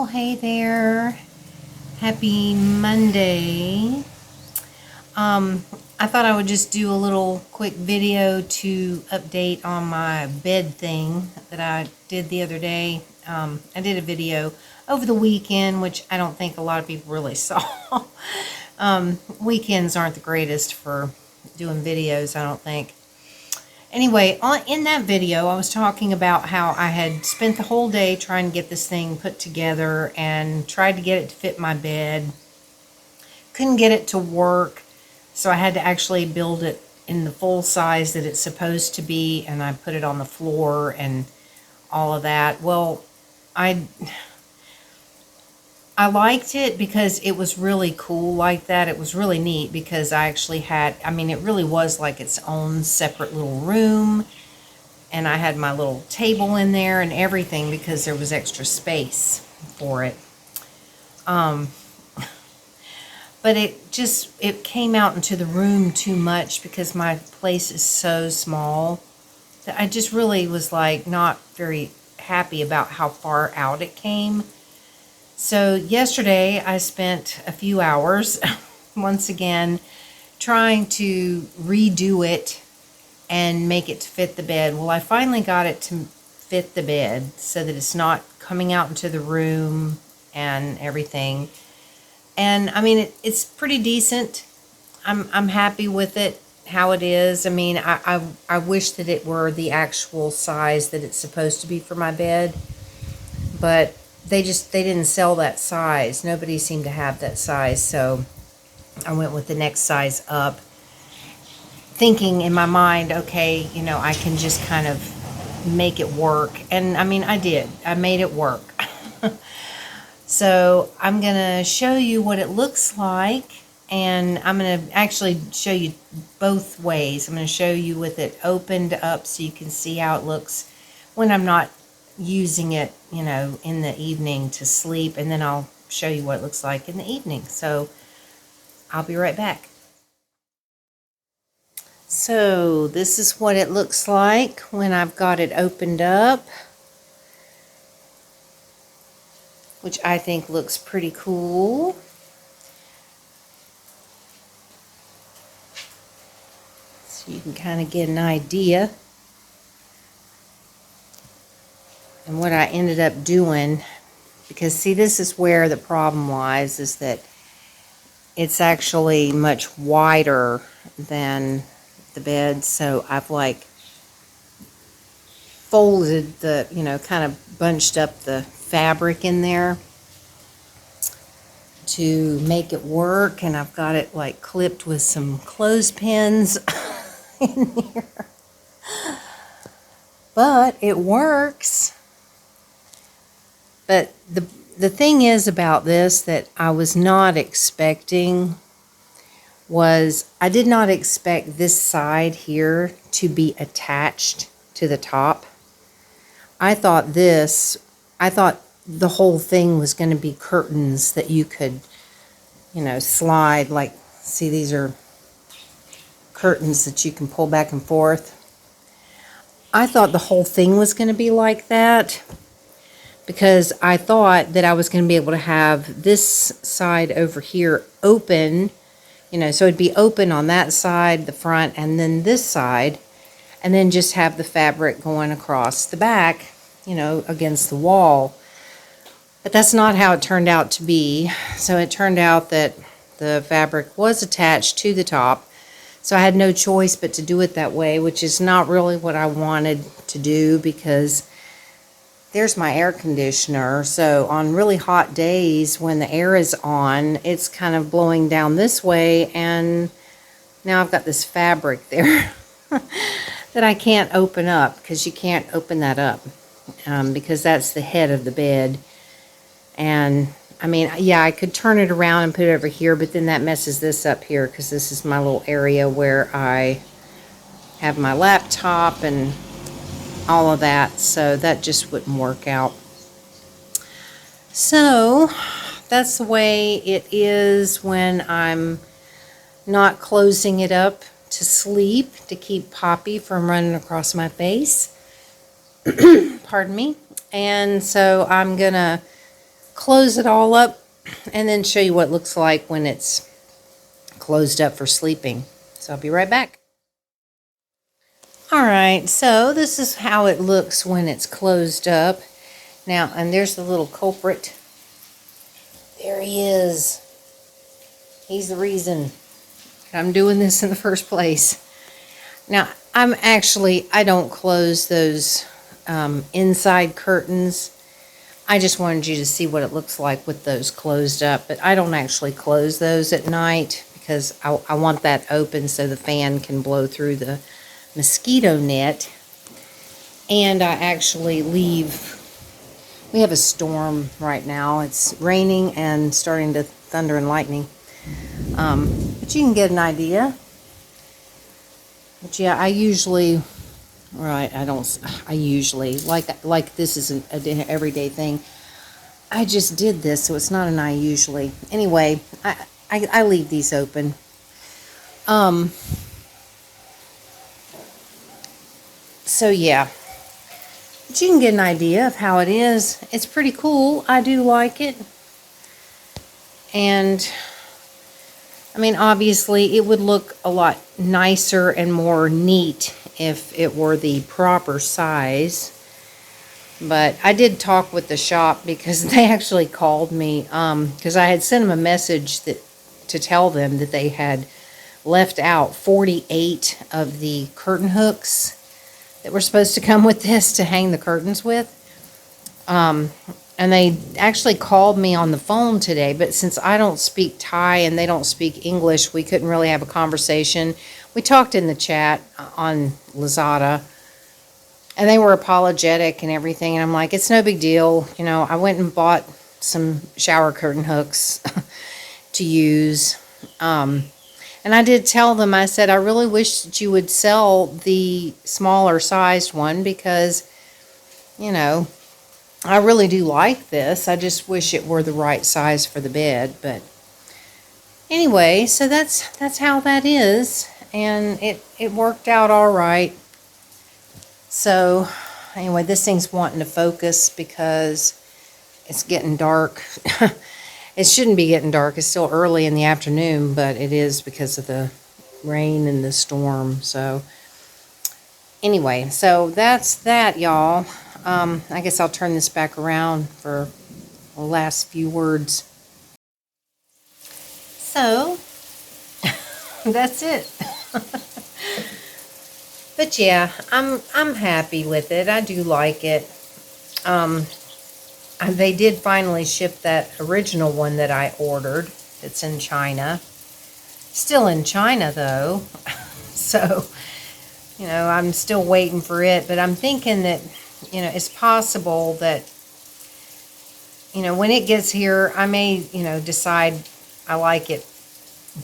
Well, hey there. Happy Monday. I thought I would just do a little quick video to update on my bed thing that I did the other day. I did a video over the weekend, which I don't think a lot of people really saw. Weekends aren't the greatest for doing videos, I don't think. Anyway, in that video, I was talking about how I had spent the whole day trying to get this thing put together and tried to get it to fit my bed. Couldn't get it to work, so I had to actually build it in the full size that it's supposed to be, and I put it on the floor and all of that. Well, I liked it because it was really cool like that. It was really neat because I actually had, it really was like its own separate little room. And I had my little table in there and everything because there was extra space for it. But it came out into the room too much because my place is so small that I just really was like not very happy about how far out it came. So yesterday I spent a few hours once again trying to redo it and make it to fit the bed. Well, I finally got it to fit the bed so that it's not coming out into the room and everything. And it's pretty decent. I'm happy with it how it is. I wish that it were the actual size that it's supposed to be for my bed, but they didn't sell that size. Nobody seemed to have that size, so I went with the next size up, thinking in my mind, okay, I can just kind of make it work. And I did. I made it work. So I'm going to show you what it looks like, and I'm going to actually show you both ways. I'm going to show you with it opened up so you can see how it looks when I'm not using it, in the evening to sleep, and then I'll show you what it looks like in the evening. So I'll be right back. So this is what it looks like when I've got it opened up, which I think looks pretty cool. So you can kind of get an idea. And what I ended up doing, because see, this is where the problem lies, is that it's actually much wider than the bed. So I've like folded the, kind of bunched up the fabric in there to make it work. And I've got it like clipped with some clothespins in here. But it works. But the thing is about this that I was not expecting was I did not expect this side here to be attached to the top. I thought the whole thing was going to be curtains that you could, slide. Like, see, these are curtains that you can pull back and forth. I thought the whole thing was going to be like that, because I thought that I was going to be able to have this side over here open, so it'd be open on that side, the front, and then this side, and then just have the fabric going across the back, against the wall. But that's not how it turned out to be. So it turned out that the fabric was attached to the top, so I had no choice but to do it that way, which is not really what I wanted to do, because there's my air conditioner. So on really hot days when the air is on, it's kind of blowing down this way, and now I've got this fabric there that I can't open up, because you can't open that up because that's the head of the bed. And I could turn it around and put it over here, but then that messes this up here, because this is my little area where I have my laptop and all of that, so that just wouldn't work out. So that's the way it is when I'm not closing it up to sleep, to keep Poppy from running across my face. Pardon me. And so I'm gonna close it all up and then show you what it looks like when it's closed up for sleeping. So I'll be right back. All right, so this is how it looks when it's closed up. Now, and there's the little culprit. There he is. He's the reason I'm doing this in the first place. Now, I don't close those inside curtains. I just wanted you to see what it looks like with those closed up, but I don't actually close those at night because I want that open so the fan can blow through the mosquito net. And I actually leave, we have a storm right now. It's raining and starting to thunder and lightning. But you can get an idea. But yeah, I usually, like this is an everyday thing. I just did this, so it's not an I usually. Anyway, I leave these open. So yeah, but you can get an idea of how it is. It's pretty cool. I do like it. And I mean, obviously, it would look a lot nicer and more neat if it were the proper size. But I did talk with the shop because they actually called me because I had sent them a message to tell them that they had left out 48 of the curtain hooks that were supposed to come with this to hang the curtains with. And they actually called me on the phone today, but since I don't speak Thai and they don't speak English, we couldn't really have a conversation. We talked in the chat on Lazada, and they were apologetic and everything, and I'm like, it's no big deal. You know, I went and bought some shower curtain hooks to use. And I did tell them, I said, I really wish that you would sell the smaller sized one because, you know, I really do like this. I just wish it were the right size for the bed. But anyway, so that's how that is. And it worked out all right. So anyway, this thing's wanting to focus because it's getting dark. It shouldn't be getting dark. It's still early in the afternoon, but it is because of the rain and the storm. So anyway, so that's that, y'all. I guess I'll turn this back around for the last few words. So, that's it. But yeah, I'm happy with it. I do like it. They did finally ship that original one that I ordered. It's in China. Still in China, though. So, you know, I'm still waiting for it. But I'm thinking that, you know, it's possible that, you know, when it gets here, I may, you know, decide I like it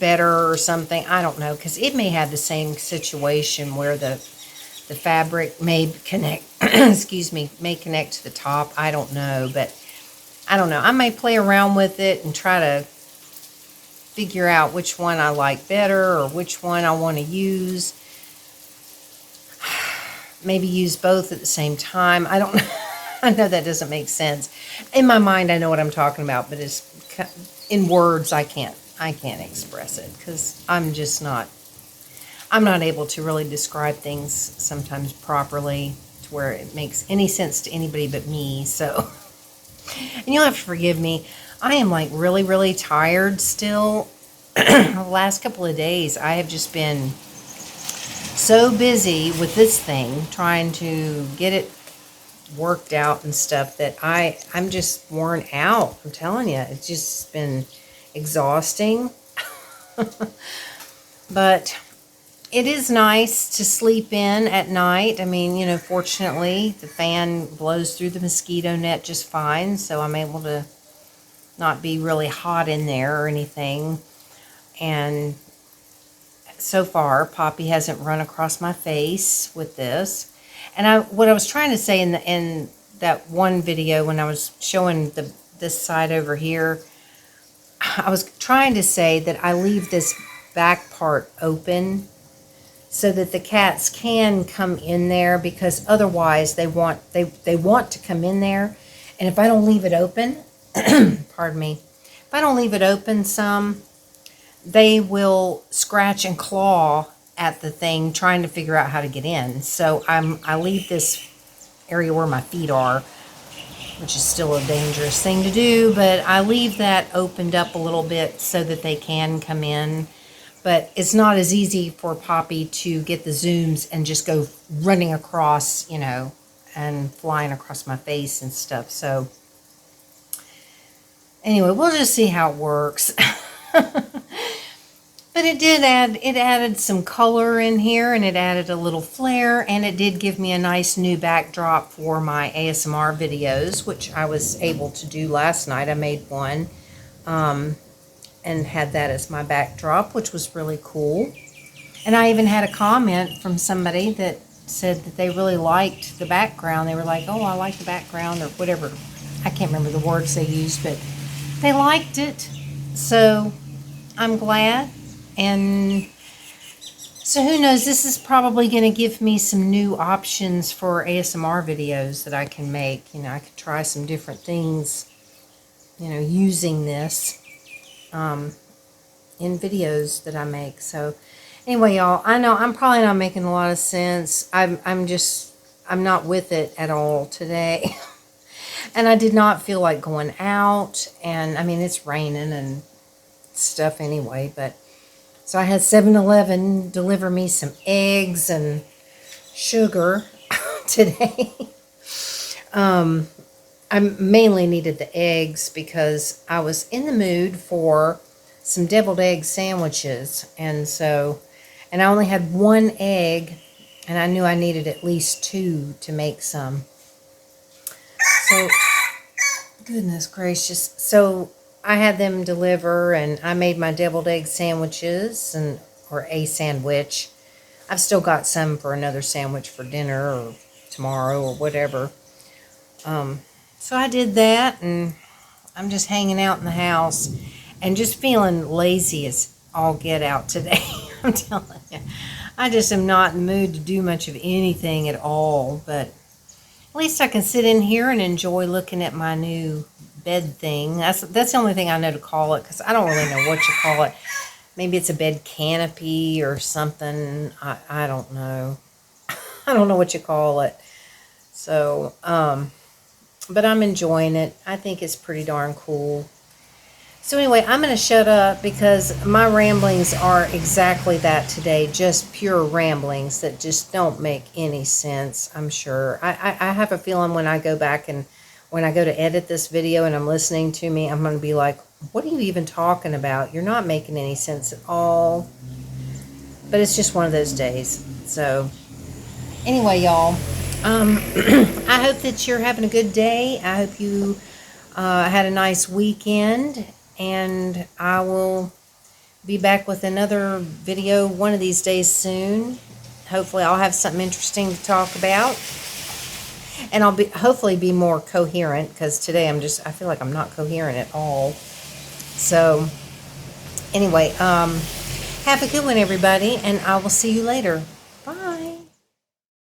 better or something. I don't know, because it may have the same situation where the fabric may connect, excuse me, may connect to the top. I don't know, but I don't know. I may play around with it and try to figure out which one I like better or which one I want to use. Maybe use both at the same time. I don't know. I know that doesn't make sense. In my mind, I know what I'm talking about, but it's in words, I can't express it because I'm not able to really describe things sometimes properly to where it makes any sense to anybody but me. So, and you'll have to forgive me. I am like really, really tired still. The last couple of days, I have just been so busy with this thing, trying to get it worked out and stuff that I'm just worn out. I'm telling you, it's just been exhausting. But it is nice to sleep in at night. I mean, you know, fortunately, the fan blows through the mosquito net just fine, so I'm able to not be really hot in there or anything. And so far, Poppy hasn't run across my face with this. And what I was trying to say in that one video when I was showing this side over here, I was trying to say that I leave this back part open so that the cats can come in there, because otherwise they want to come in there, and if I don't leave it open, pardon me, if I don't leave it open some, they will scratch and claw at the thing trying to figure out how to get in. So I leave this area where my feet are, which is still a dangerous thing to do, but I leave that opened up a little bit so that they can come in. But it's not as easy for Poppy to get the zooms and just go running across, you know, and flying across my face and stuff. So anyway, we'll just see how it works. But it added some color in here, and it added a little flair, and it did give me a nice new backdrop for my ASMR videos, which I was able to do last night. I made one and had that as my backdrop, which was really cool. And I even had a comment from somebody that said that they really liked the background. They were like, oh, I like the background, or whatever. I can't remember the words they used, but they liked it. So I'm glad. And so who knows, this is probably going to give me some new options for ASMR videos that I can make. You know, I could try some different things, you know, using this in videos that I make. So anyway, y'all, I know I'm probably not making a lot of sense. I'm not with it at all today. And I did not feel like going out. And I mean, it's raining and stuff anyway, but so I had 7-Eleven deliver me some eggs and sugar today. I mainly needed the eggs because I was in the mood for some deviled egg sandwiches. And I only had one egg, and I knew I needed at least 2 to make some. So, goodness gracious. So I had them deliver, and I made my deviled egg sandwiches, or a sandwich. I've still got some for another sandwich for dinner or tomorrow or whatever. So I did that, and I'm just hanging out in the house and just feeling lazy as all get out today. I'm telling you. I just am not in the mood to do much of anything at all, but at least I can sit in here and enjoy looking at my new bed thing. That's the only thing I know to call it, because I don't really know what you call it. Maybe it's a bed canopy or something. I don't know. I don't know what you call it. So, but I'm enjoying it. I think it's pretty darn cool. So anyway, I'm going to shut up because my ramblings are exactly that today. Just pure ramblings that just don't make any sense, I'm sure. I have a feeling when I go back and when I go to edit this video and I'm listening to me, I'm going to be like, what are you even talking about? You're not making any sense at all. But it's just one of those days. So anyway, y'all, I hope that you're having a good day. I hope you had a nice weekend. And I will be back with another video one of these days soon. Hopefully I'll have something interesting to talk about. And I'll hopefully be more coherent, because today I feel like I'm not coherent at all. So anyway, have a good one, everybody, and I will see you later. Bye.